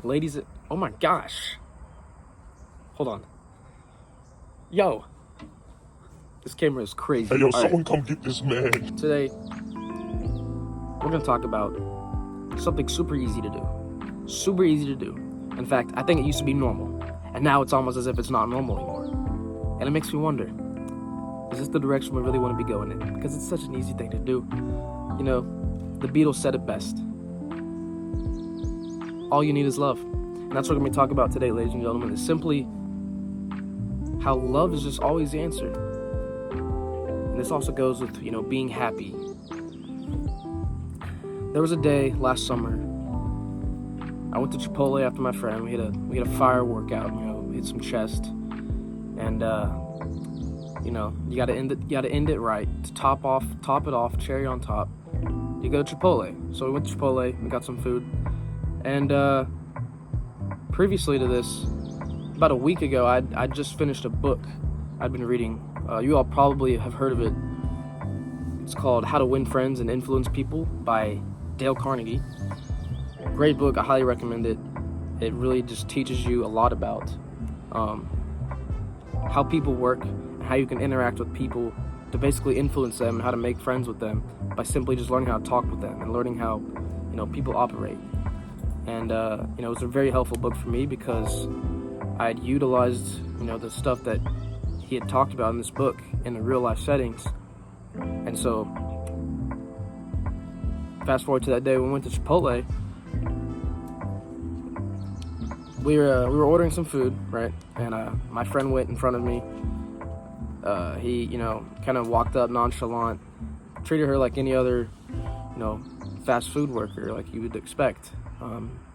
Ladies, oh my gosh. Hold on. Yo. This camera is crazy. Hey, yo, All someone right. come get this man. Today, we're going to talk about something super easy to do. Super easy to do. In fact, I think it used to be normal. And now it's almost as if it's not normal anymore. And it makes me wonder, is this the direction we really want to be going in? Because it's such an easy thing to do. You know, the Beatles said it best. All you need is love. And that's what we're going to be talking about today, ladies and gentlemen, is simply how love is just always the answer. And this also goes with, being happy. There was a day last summer. I went to Chipotle after my friend. We had a fire workout, hit some chest. And you gotta end it right. To top it off, cherry on top. You go to Chipotle. So we went to Chipotle, we got some food. And previously to this, about a week ago, I'd just finished a book I'd been reading. You all probably have heard of it. It's called How to Win Friends and Influence People by Dale Carnegie. Great book, I highly recommend it. It really just teaches you a lot about how people work and how you can interact with people to basically influence them and how to make friends with them by simply just learning how to talk with them and learning how people operate. And it was a very helpful book for me because I had utilized the stuff that he had talked about in this book in the real life settings. And so fast forward to that day when we went to Chipotle. We were ordering some food, right? And my friend went in front of me. He kind of walked up nonchalant, treated her like any other fast food worker, like you would expect.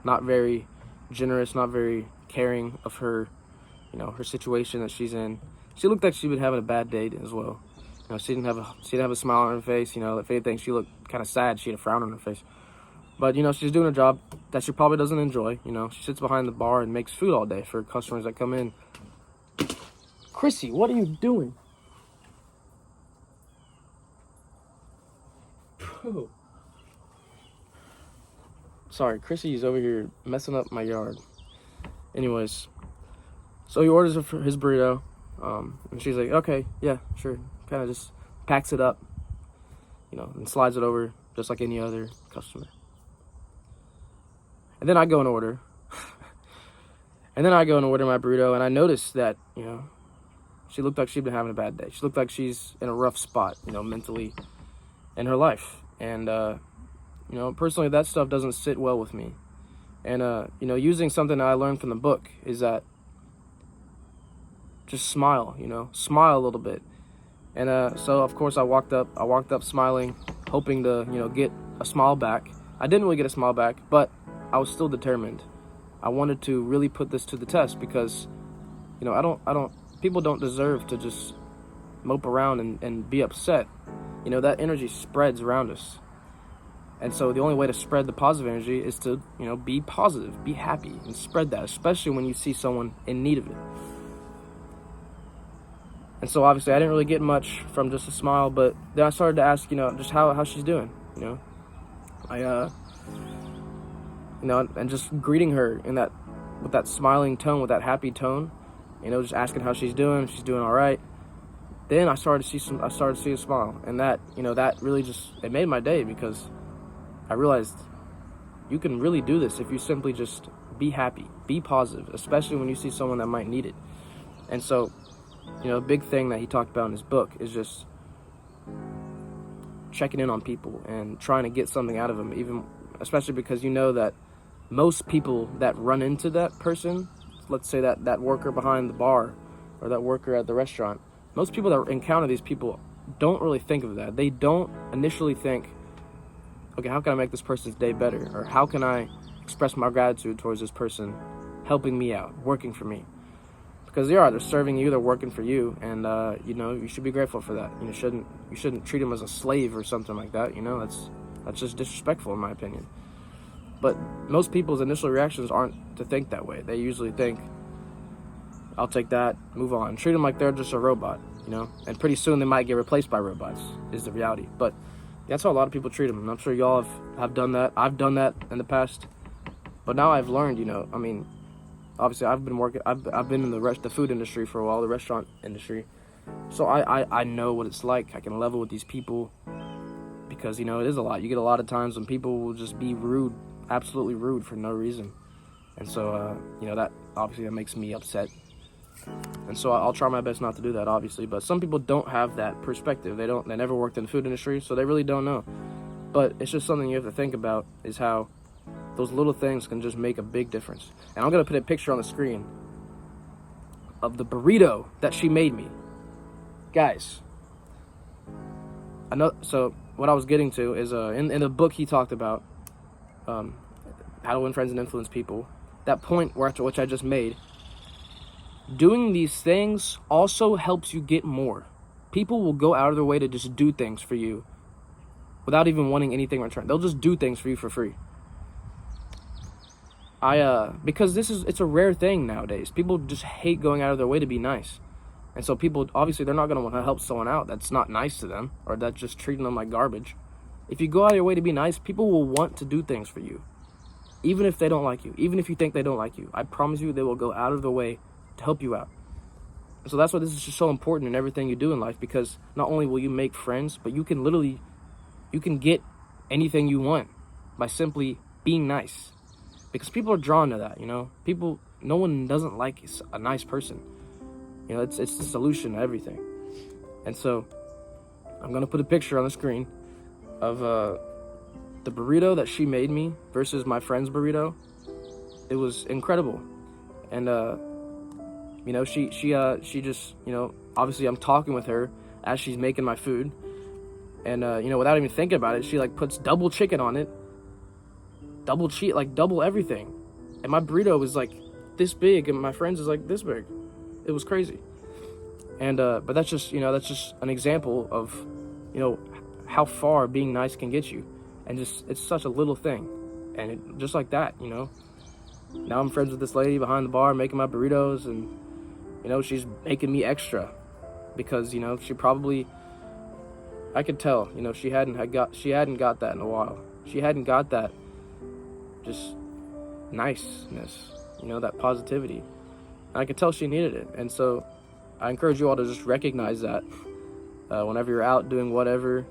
Not very generous, not very caring of her, her situation that she's in. She looked like she was having a bad day as well. She didn't have a smile on her face. If anything, she looked kind of sad. She had a frown on her face. But she's doing a job that she probably doesn't enjoy. She sits behind the bar and makes food all day for customers that come in. Chrissy, what are you doing? Bro. Sorry, Chrissy's over here messing up my yard. Anyways, so he orders his burrito, and she's like, okay, yeah, sure. Kind of just packs it up, and slides it over just like any other customer. And then I go and order. my burrito, and I noticed that, she looked like she'd been having a bad day. She looked like she's in a rough spot, mentally in her life. And, personally, that stuff doesn't sit well with me. And, using something that I learned from the book is that just smile, smile a little bit. And, so of course I walked up smiling, hoping to, get a smile back. I didn't really get a smile back, but I was still determined. I wanted to really put this to the test because, people don't deserve to just mope around and be upset. That energy spreads around us. And so the only way to spread the positive energy is to, be positive, be happy, and spread that, especially when you see someone in need of it. And so obviously I didn't really get much from just a smile, but then I started to ask, just how she's doing, and just greeting her with that smiling tone, with that happy tone, just asking how she's doing, if she's doing all right. Then I started to see a smile, and that really it made my day because I realized you can really do this if you simply just be happy, be positive, especially when you see someone that might need it. And so, a big thing that he talked about in his book is just checking in on people and trying to get something out of them, even especially because that most people that run into that person, let's say that worker behind the bar or that worker at the restaurant, most people that encounter these people don't really think of that. They don't initially think, okay, how can I make this person's day better? Or how can I express my gratitude towards this person helping me out, working for me? Because they're serving you, they're working for you, and you should be grateful for that. You shouldn't treat them as a slave or something like that. That's just disrespectful in my opinion. But most people's initial reactions aren't to think that way. They usually think, I'll take that, move on. Treat them like they're just a robot, and pretty soon they might get replaced by robots, is the reality. But that's how a lot of people treat them, and I'm sure y'all have done that. I've done that in the past. But now I've learned, I mean, obviously I've been in the food industry for a while, the restaurant industry. So I know what it's like. I can level with these people because, it is a lot. You get a lot of times when people will just be rude, absolutely rude for no reason. And so, that obviously that makes me upset. And so I'll try my best not to do that, obviously. But some people don't have that perspective. They never worked in the food industry, so they really don't know. But it's just something you have to think about, is how those little things can just make a big difference. And I'm going to put a picture on the screen of the burrito that she made me. Guys, so what I was getting to is in the book he talked about how to win friends and influence people. That point which I just made, doing these things also helps you get more. People will go out of their way to just do things for you without even wanting anything in return. They'll just do things for you for free. Because it's a rare thing nowadays. People just hate going out of their way to be nice. And so people, obviously, they're not going to want to help someone out that's not nice to them, or that's just treating them like garbage. If you go out of your way to be nice, people will want to do things for you. Even if they don't like you, even if you think they don't like you, I promise you they will go out of their way to help you out. And so that's why this is just so important in everything you do in life, because not only will you make friends, but you can get anything you want by simply being nice. Because people are drawn to that, no one doesn't like a nice person. It's the solution to everything. And so I'm going to put a picture on the screen of the burrito that she made me versus my friend's burrito. It was incredible. And she just, obviously I'm talking with her as she's making my food. And without even thinking about it, she puts double chicken on it. Double cheese, double everything. And my burrito was this big and my friend's is this big. It was crazy. And but that's just an example of how far being nice can get you. And just, it's such a little thing. And just like that, now I'm friends with this lady behind the bar making my burritos, and she's making me extra because she probably, I could tell, she hadn't got that in a while. She hadn't got that just niceness, that positivity. And I could tell she needed it. And so I encourage you all to just recognize that whenever you're out doing whatever,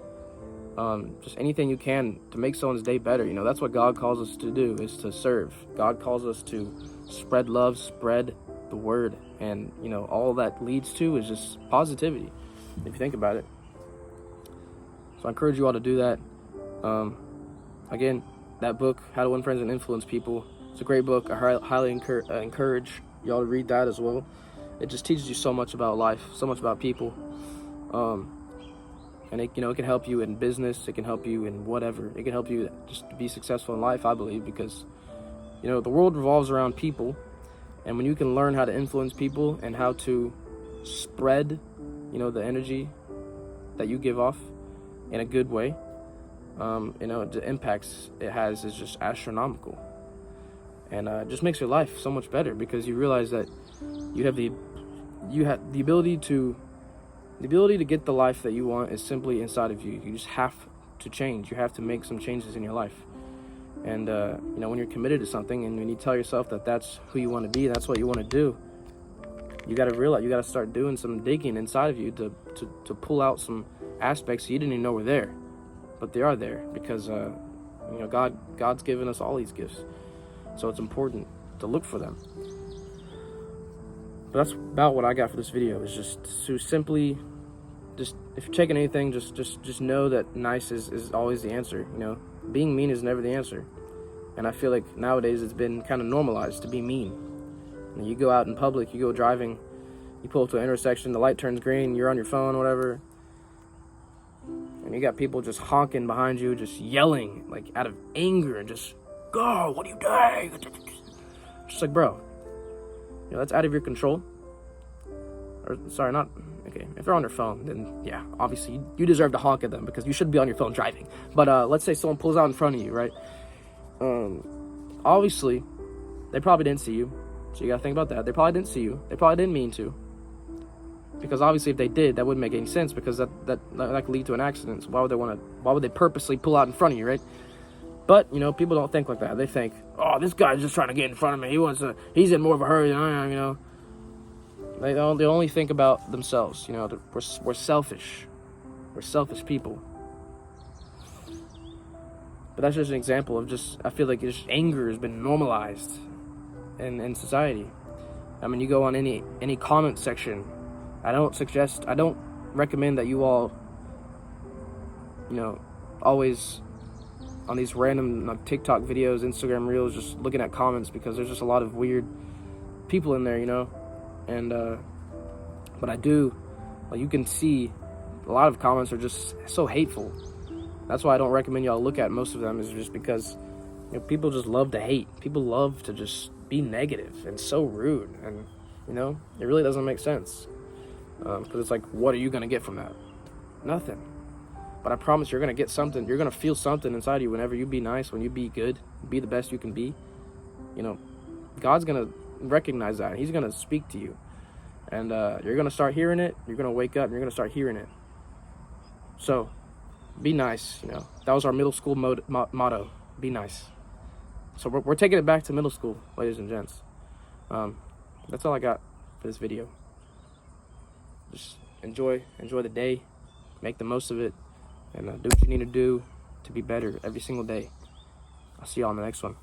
just anything you can to make someone's day better. That's what God calls us to do, is to serve. God calls us to spread love, spread the word, and all that leads to is just positivity, if you think about it. So I encourage you all to do that. Again, that book, How to Win Friends and Influence People, it's a great book. I highly encourage y'all to read that as well. It just teaches you so much about life, so much about people. And it can help you in business. It can help you in whatever. It can help you just to be successful in life, I believe, because the world revolves around people. And when you can learn how to influence people and how to spread, the energy that you give off in a good way, the impacts it has is just astronomical. And it just makes your life so much better, because you realize that you have the ability to get the life that you want is simply inside of you. You just have to change. You have to make some changes in your life. And when you're committed to something, and when you tell yourself that that's who you want to be, that's what you want to do, you got to realize, you got to start doing some digging inside of you to pull out some aspects you didn't even know were there, but they are there, because God's given us all these gifts. So it's important to look for them. But that's about what I got for this video, is just to simply, just if you're taking anything, just know that nice is always the answer. Being mean is never the answer. And I feel like nowadays it's been kind of normalized to be mean. You go out in public, you go driving, you pull up to an intersection, the light turns green, you're on your phone, whatever, and you got people just honking behind you, just yelling out of anger, and just, go, what are you doing? Just bro, that's out of your control. Or sorry, not okay. If they're on their phone, then yeah, obviously you deserve to honk at them, because you should be on your phone driving. But let's say someone pulls out in front of you, right? Obviously they probably didn't see you, so you gotta think about that. They probably didn't see you. They probably didn't mean to, because obviously if they did, that wouldn't make any sense, because that could lead to an accident. So why would they purposely pull out in front of you, right? But, you know, people don't think like that. They think, oh, this guy's just trying to get in front of me. He's in more of a hurry than I am, you know. They only think about themselves, you know. We're selfish. We're selfish people. But that's just an example of I feel like just anger has been normalized in society. I mean, you go on any comment section. I don't recommend that you all, you know, always on these random TikTok videos, Instagram reels, just looking at comments, because there's just a lot of weird people in there, you know. And but I do, like, you can see a lot of comments are just so hateful. That's why I don't recommend y'all look at most of them, is just because, you know, people just love to hate. People love to just be negative and so rude, and, you know, it really doesn't make sense. Because it's like, what are you gonna get from that? Nothing. But I promise you're gonna get something. You're gonna feel something inside you whenever you be nice, when you be good, be the best you can be. You know, God's gonna recognize that. He's gonna speak to you, and you're gonna start hearing it. You're gonna wake up and you're gonna start hearing it. So, be nice. You know, that was our middle school motto. Be nice. So we're taking it back to middle school, ladies and gents. That's all I got for this video. Just enjoy the day, make the most of it, and do what you need to do to be better every single day. I'll see y'all on the next one.